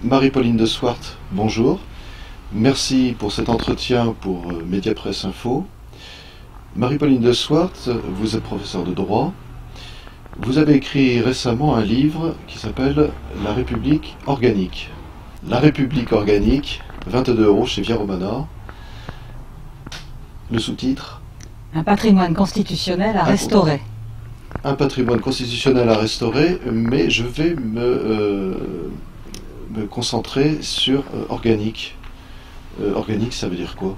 Marie-Pauline de Swart, bonjour. Merci pour cet entretien pour Mediapresse Info. Marie-Pauline de Swart, vous êtes professeure de droit. Vous avez écrit récemment un livre qui s'appelle La République organique. La République organique, 22 € chez Via Romana. Le sous-titre ? Un patrimoine constitutionnel à restaurer. Un patrimoine constitutionnel à restaurer, mais je vais me concentrer sur organique. Organique, ça veut dire quoi?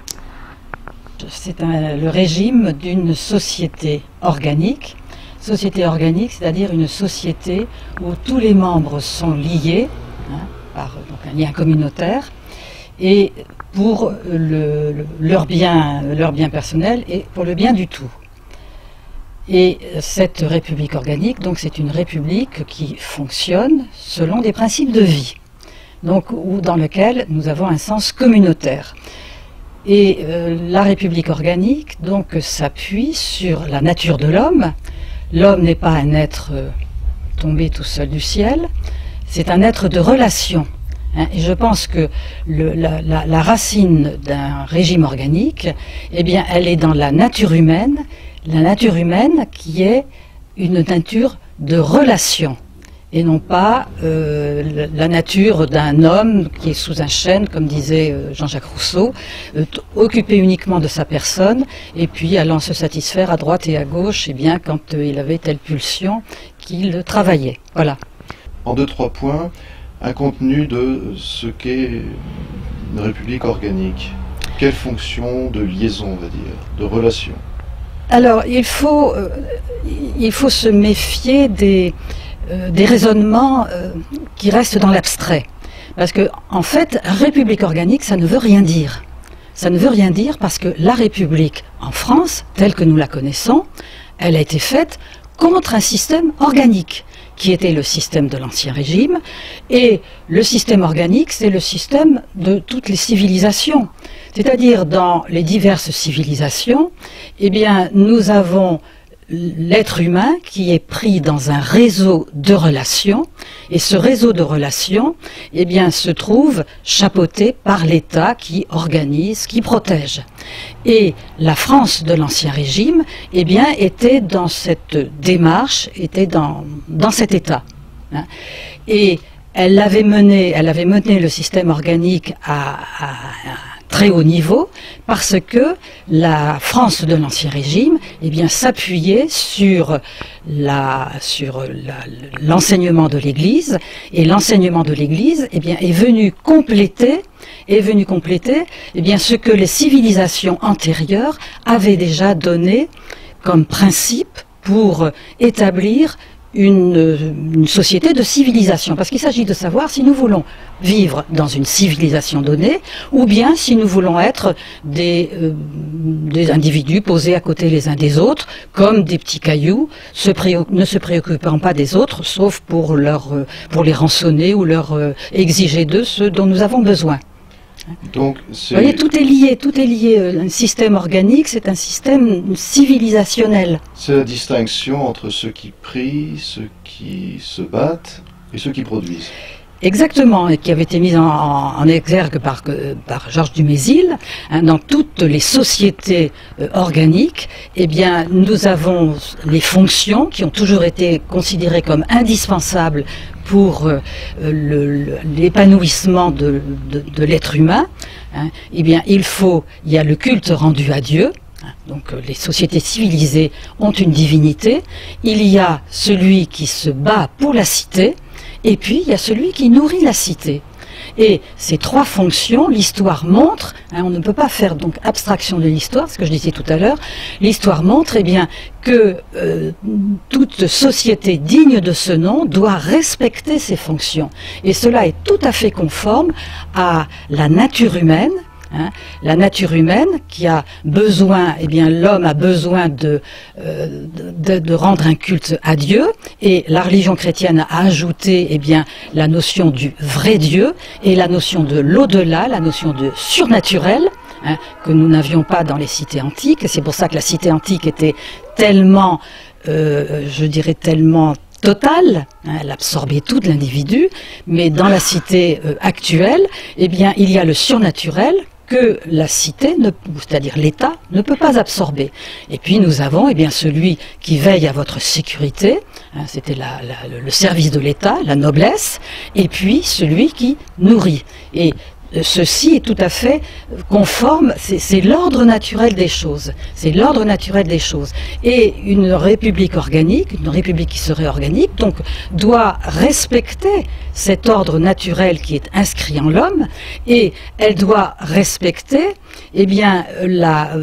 C'est le régime d'une société organique. Société organique, c'est-à-dire une société où tous les membres sont liés par un lien communautaire et pour leur bien personnel et pour le bien du tout. Et cette république organique, donc c'est une république qui fonctionne selon des principes de vie, donc dans lequel nous avons un sens communautaire. Et la république organique donc s'appuie sur la nature de l'homme. L'homme n'est pas un être tombé tout seul du ciel, c'est un être de relation. Et je pense que la racine d'un régime organique, eh bien, elle est dans la nature humaine qui est une nature de relation, et non pas la nature d'un homme qui est sous un chêne, comme disait Jean-Jacques Rousseau, occupé uniquement de sa personne, et puis allant se satisfaire à droite et à gauche, eh bien, quand il avait telle pulsion qu'il travaillait. Voilà. En 2-3 points, un contenu de ce qu'est une république organique. Quelle fonction de liaison, on va dire, de relation? Alors, il faut se méfier des raisonnements qui restent dans l'abstrait. Parce que, en fait, république organique, ça ne veut rien dire. Ça ne veut rien dire parce que la République, en France, telle que nous la connaissons, elle a été faite contre un système organique, qui était le système de l'Ancien Régime. Et le système organique, c'est le système de toutes les civilisations. C'est-à-dire, dans les diverses civilisations, eh bien, nous avons l'être humain qui est pris dans un réseau de relations, et ce réseau de relations, eh bien, se trouve chapeauté par l'État qui organise, qui protège. Et la France de l'Ancien Régime, eh bien, était dans cette démarche, était dans cet état. Et elle avait mené le système organique à très haut niveau, parce que la France de l'Ancien Régime, eh bien, s'appuyait sur l'enseignement de l'Église, et l'enseignement de l'Église, eh bien, est venu compléter eh bien, ce que les civilisations antérieures avaient déjà donné comme principe pour établir une société de civilisation, parce qu'il s'agit de savoir si nous voulons vivre dans une civilisation donnée, ou bien si nous voulons être des individus posés à côté les uns des autres, comme des petits cailloux, ne se préoccupant pas des autres, sauf pour les rançonner ou leur exiger d'eux ce dont nous avons besoin. Donc, vous voyez, tout est lié. Un système organique, c'est un système civilisationnel. C'est la distinction entre ceux qui prient, ceux qui se battent et ceux qui produisent. Exactement, et qui avait été mise en exergue par Georges Dumézil. Dans toutes les sociétés organiques, eh bien, nous avons les fonctions qui ont toujours été considérées comme indispensables pour l'épanouissement de l'être humain. Eh bien, il y a le culte rendu à Dieu. Donc les sociétés civilisées ont une divinité. Il y a celui qui se bat pour la cité. Et puis, il y a celui qui nourrit la cité. Et ces trois fonctions, l'histoire montre, on ne peut pas faire donc abstraction de l'histoire, ce que je disais tout à l'heure, l'histoire montre eh bien, que toute société digne de ce nom doit respecter ces fonctions. Et cela est tout à fait conforme à la nature humaine. La nature humaine qui a besoin, eh bien, l'homme a besoin de rendre un culte à Dieu, et la religion chrétienne a ajouté, eh bien, la notion du vrai Dieu et la notion de l'au-delà, la notion de surnaturel, que nous n'avions pas dans les cités antiques. C'est pour ça que la cité antique était tellement, je dirais tellement totale, hein, elle absorbait tout de l'individu, mais dans la cité actuelle, eh bien, il y a le surnaturel que la cité, c'est-à-dire l'État, ne peut pas absorber. Et puis nous avons eh bien, celui qui veille à votre sécurité, hein, c'était le service de l'État, la noblesse, et puis celui qui nourrit. Et ceci est tout à fait conforme, c'est l'ordre naturel des choses. C'est l'ordre naturel des choses. Et une république organique, une république qui serait organique, donc doit respecter cet ordre naturel qui est inscrit en l'homme, et elle doit respecter, eh bien,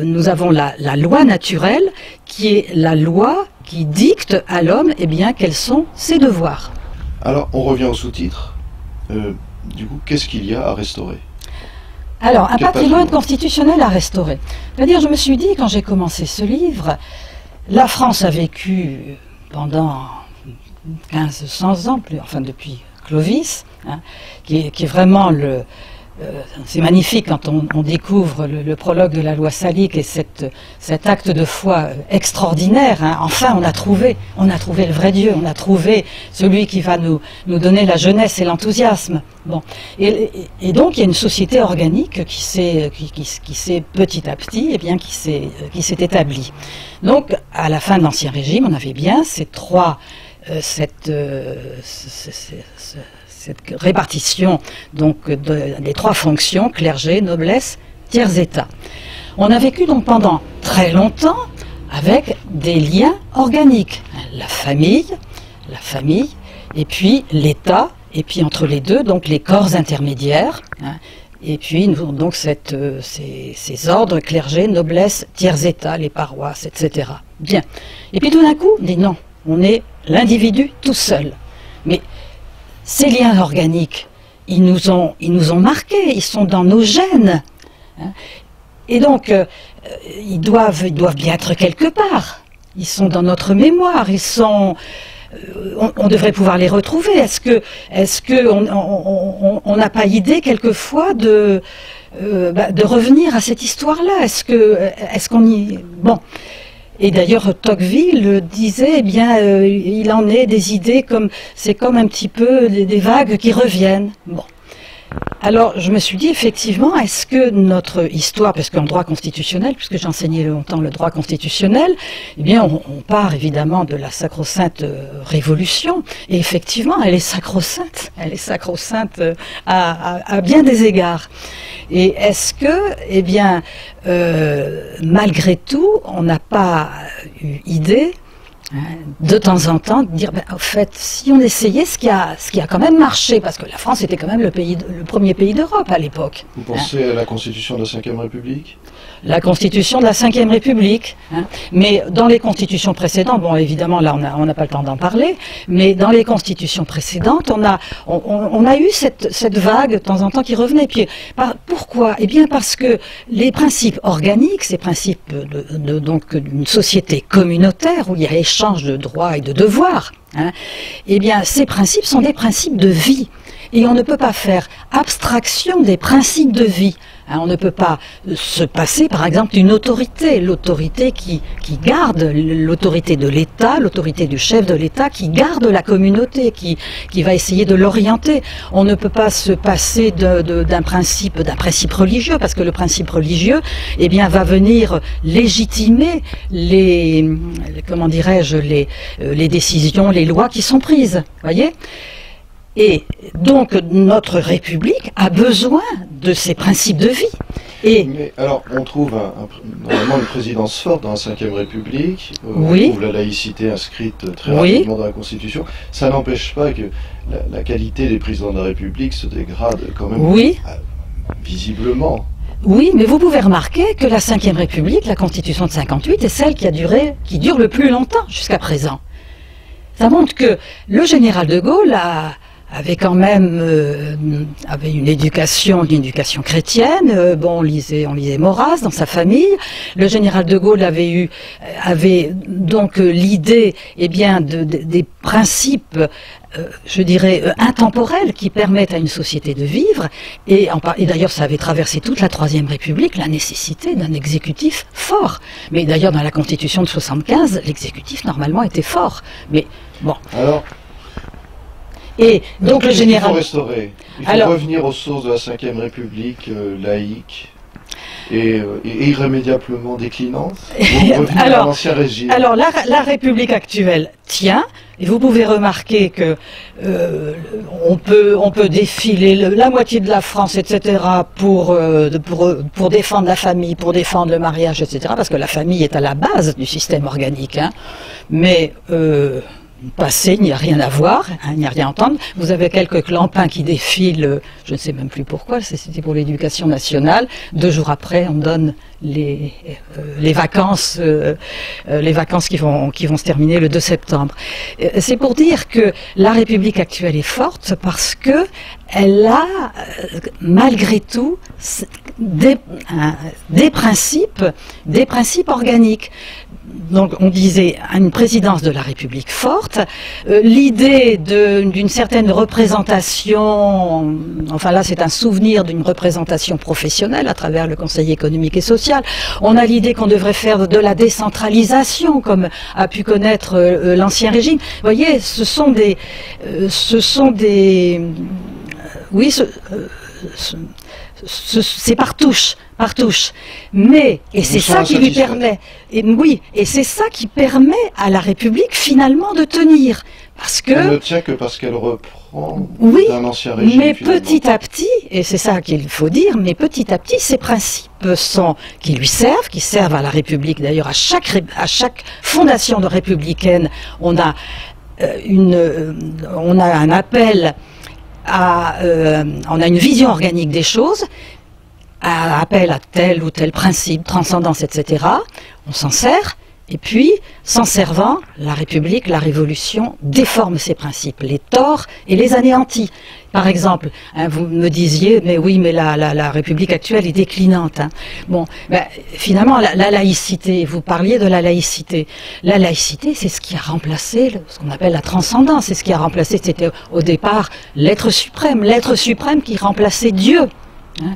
nous avons la loi naturelle, qui est la loi qui dicte à l'homme, eh bien, quels sont ses devoirs. Alors, on revient au sous-titre. Du coup, qu'est-ce qu'il y a à restaurer? Alors, un patrimoine constitutionnel à restaurer. C'est-à-dire, je me suis dit, quand j'ai commencé ce livre, la France a vécu pendant 1500 ans, enfin depuis Clovis, hein, qui est vraiment c'est magnifique quand on découvre le prologue de la loi salique et cet acte de foi extraordinaire. Hein. Enfin, on a trouvé le vrai Dieu, on a trouvé celui qui va nous donner la jeunesse et l'enthousiasme. Bon. Et donc, il y a une société organique qui s'est petit à petit, eh bien, qui s'est établie. Donc, à la fin de l'Ancien Régime, on avait bien cette répartition donc des trois fonctions, clergé, noblesse, tiers-état. On a vécu donc pendant très longtemps avec des liens organiques. La famille, et puis l'État, et puis entre les deux, donc les corps intermédiaires, hein, et puis nous avons donc ces ordres, clergé, noblesse, tiers-état, les paroisses, etc. Bien. Et puis tout d'un coup, on dit non, on est l'individu tout seul. Mais ces liens organiques, ils nous ont marqués, ils sont dans nos gènes. Hein. Et donc, ils doivent bien être quelque part. Ils sont dans notre mémoire, on devrait pouvoir les retrouver. Est-ce que on n'a pas idée quelquefois de revenir à cette histoire-là? Est-ce qu'on y... Bon. Et d'ailleurs, Tocqueville disait, eh bien, il en est des idées c'est comme un petit peu des vagues qui reviennent. Bon. Alors, je me suis dit, effectivement, est-ce que notre histoire, parce qu'en droit constitutionnel, puisque j'ai enseigné longtemps le droit constitutionnel, eh bien, on part évidemment de la sacro-sainte Révolution, et effectivement, elle est sacro-sainte à bien des égards. Et est-ce que, eh bien, malgré tout, on n'a pas eu idée, hein, de temps en temps, de dire, en fait, si on essayait ce qui a quand même marché, parce que la France était quand même le premier pays d'Europe à l'époque. Vous pensez à la Constitution de la Ve République? La Constitution de la Ve République, hein. Mais dans les constitutions précédentes, bon évidemment là on n'a pas le temps d'en parler, mais dans les constitutions précédentes, on a eu cette vague de temps en temps qui revenait. Puis pourquoi? Eh bien parce que les principes organiques, ces principes donc d'une société communautaire où il y a échange de droits et de devoirs, hein, eh bien ces principes sont des principes de vie. Et on ne peut pas faire abstraction des principes de vie. Hein, on ne peut pas se passer, par exemple, d'une autorité. L'autorité qui garde, l'autorité de l'État, l'autorité du chef de l'État, qui garde la communauté, qui va essayer de l'orienter. On ne peut pas se passer d'un principe religieux, parce que le principe religieux, eh bien, va venir légitimer comment dirais-je, les décisions, les lois qui sont prises. Voyez ? Et donc notre République a besoin de ces principes de vie. Mais alors on trouve normalement une présidence forte dans la Ve République, oui. On trouve la laïcité inscrite très rapidement dans la Constitution. Ça n'empêche pas que la qualité des présidents de la République se dégrade quand même, oui. Visiblement. Oui, mais vous pouvez remarquer que la Ve République, la Constitution de 58, est celle qui dure le plus longtemps jusqu'à présent. Ça montre que le général de Gaulle avait quand même avait une éducation chrétienne. Bon, on lisait Maurras dans sa famille. Le général de Gaulle avait donc l'idée, eh bien, des principes je dirais, intemporelles qui permettent à une société de vivre. Et d'ailleurs, ça avait traversé toute la Troisième République, la nécessité d'un exécutif fort. Mais d'ailleurs, dans la Constitution de 75, l'exécutif, normalement, était fort. Mais bon. Alors, et donc le général... Il faut restaurer. Il faut revenir aux sources de la Ve République laïque et irrémédiablement déclinante. Revenir à l'ancien régime. Alors la République actuelle tient. Et vous pouvez remarquer que on peut défiler la moitié de la France, etc., pour défendre la famille, pour défendre le mariage, etc., parce que la famille est à la base du système organique. Hein. Mais passé, il n'y a rien à voir, hein, il n'y a rien à entendre. Vous avez quelques clampins qui défilent, je ne sais même plus pourquoi, c'était pour l'éducation nationale. 2 jours après, on donne les vacances qui vont se terminer le 2 septembre. C'est pour dire que la République actuelle est forte parce que elle a malgré tout des principes organiques. Donc on disait une présidence de la République forte, l'idée d'une certaine représentation, enfin là c'est un souvenir d'une représentation professionnelle à travers le Conseil économique et social. On a l'idée qu'on devrait faire de la décentralisation comme a pu connaître l'ancien régime. Vous voyez, c'est par touche. Mais, et c'est ça qui lui permet, et c'est ça qui permet à la République finalement de tenir. Parce que... Elle ne tient que parce qu'elle reprend d'un ancien régime. Mais finalement. Petit à petit, et c'est ça qu'il faut dire, mais petit à petit, ces principes qui servent à la République. D'ailleurs, à chaque fondation de républicaine, on a un appel on a une vision organique des choses, appel à tel ou tel principe, transcendance, etc. On s'en sert, et puis, s'en servant, la République, la Révolution déforme ces principes, les tord et les anéantit. Par exemple, hein, vous me disiez, mais oui, mais la République actuelle est déclinante. Hein. Bon, ben, finalement, la laïcité, vous parliez de la laïcité. La laïcité, c'est ce qui a remplacé ce qu'on appelle la transcendance. C'est ce qui a remplacé, c'était au départ l'être suprême qui remplaçait Dieu. Hein,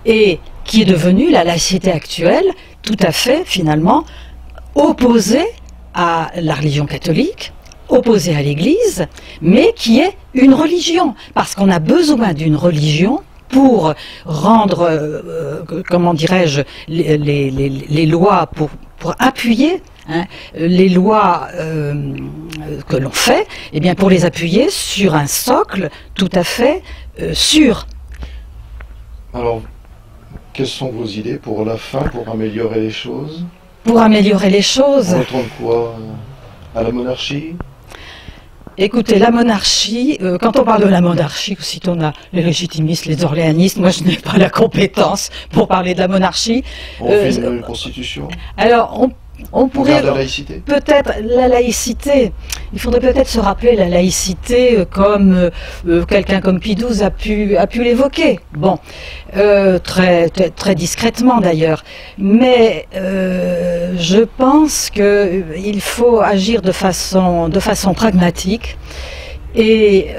et qui est devenue la laïcité actuelle, tout à fait, finalement, opposée à la religion catholique, opposée à l'Église, mais qui est une religion, parce qu'on a besoin d'une religion pour rendre, comment dirais-je, les lois, pour appuyer hein, les lois que l'on fait, et bien pour les appuyer sur un socle tout à fait sûr. Alors, quelles sont vos idées pour la fin, pour améliorer les choses? Pour améliorer les choses. On retourne quoi? À la monarchie? Écoutez, la monarchie, quand on parle de la monarchie, aussitôt on a les légitimistes, les orléanistes, moi je n'ai pas la compétence pour parler de la monarchie. On fait une constitution? Alors, on pourrait peut-être la laïcité. Il faudrait peut-être se rappeler la laïcité comme quelqu'un comme Pie XII a pu l'évoquer. Bon, très discrètement d'ailleurs. Mais je pense qu'il faut agir de façon pragmatique et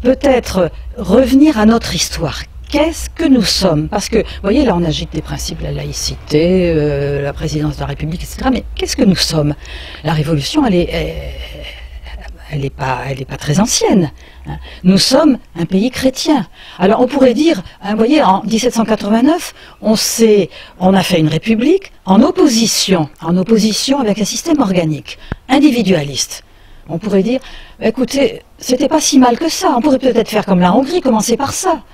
peut-être revenir à notre histoire. Qu'est-ce que nous sommes? Parce que, vous voyez, là on agite des principes, la laïcité, la présidence de la République, etc. Mais qu'est-ce que nous sommes? La Révolution, elle est pas très ancienne. Hein. Nous sommes un pays chrétien. Alors on pourrait dire, hein, vous voyez, en 1789, on a fait une république en opposition avec un système organique, individualiste. On pourrait dire, écoutez, c'était pas si mal que ça. On pourrait peut-être faire comme la Hongrie, commencer par ça.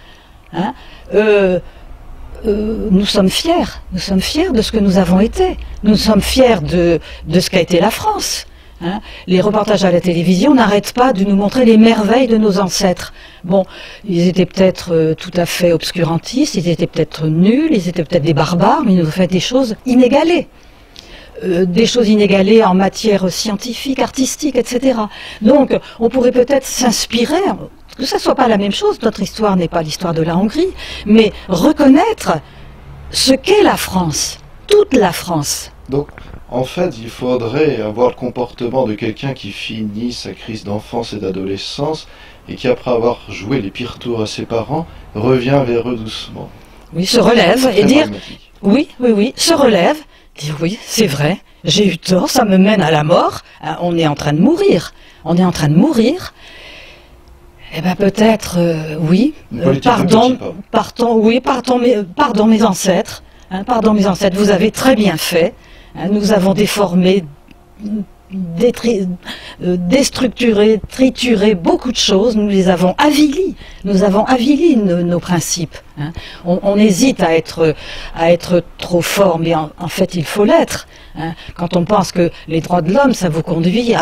Hein, nous sommes fiers de ce que nous avons été, nous sommes fiers de ce qu'a été la France. Hein. Les reportages à la télévision n'arrêtent pas de nous montrer les merveilles de nos ancêtres. Bon, ils étaient peut-être tout à fait obscurantistes, ils étaient peut-être nuls, ils étaient peut-être des barbares, mais ils nous ont fait des choses inégalées. Des choses inégalées en matière scientifique, artistique, etc. Donc, on pourrait peut-être s'inspirer, que ça ne soit pas la même chose, notre histoire n'est pas l'histoire de la Hongrie, mais reconnaître ce qu'est la France, toute la France. Donc, En fait, il faudrait avoir le comportement de quelqu'un qui finit sa crise d'enfance et d'adolescence et qui, après avoir joué les pires tours à ses parents, revient vers eux doucement. Oui, se relève et Très dire pragmatique. oui, se relève, dire oui, c'est vrai, j'ai eu tort, ça me mène à la mort, hein, on est en train de mourir, eh bien peut-être, oui, Une politique de pardon, petits pas. pardon mes ancêtres, hein, pardon mes ancêtres, vous avez très bien fait, hein, nous avons déformé, déstructuré, trituré beaucoup de choses, nous les avons avilis, nos principes. Hein. On hésite à être trop fort, mais en fait il faut l'être. Hein. Quand on pense que les droits de l'homme, ça vous conduit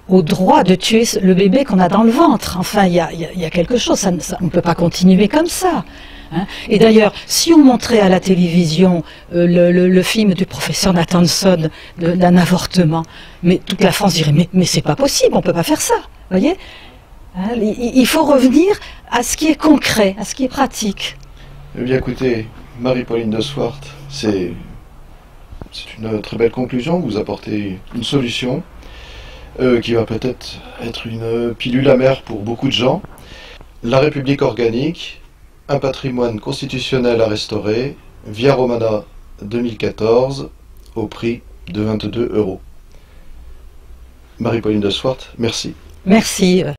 au droit de tuer le bébé qu'on a dans le ventre. Enfin, il y a quelque chose, on ne peut pas continuer comme ça. Hein. Et d'ailleurs, si on montrait à la télévision le film du professeur Nathanson d'un avortement, mais toute la France dirait mais c'est pas possible, on peut pas faire ça, voyez. Hein, il faut revenir à ce qui est concret, à ce qui est pratique. Eh bien écoutez, Marie-Pauline de Swart, c'est une très belle conclusion, vous apportez une solution qui va peut-être être une pilule amère pour beaucoup de gens. La République organique, un patrimoine constitutionnel à restaurer, Via Romana 2014, au prix de 22 €. Marie-Pauline de Swart, merci. Merci.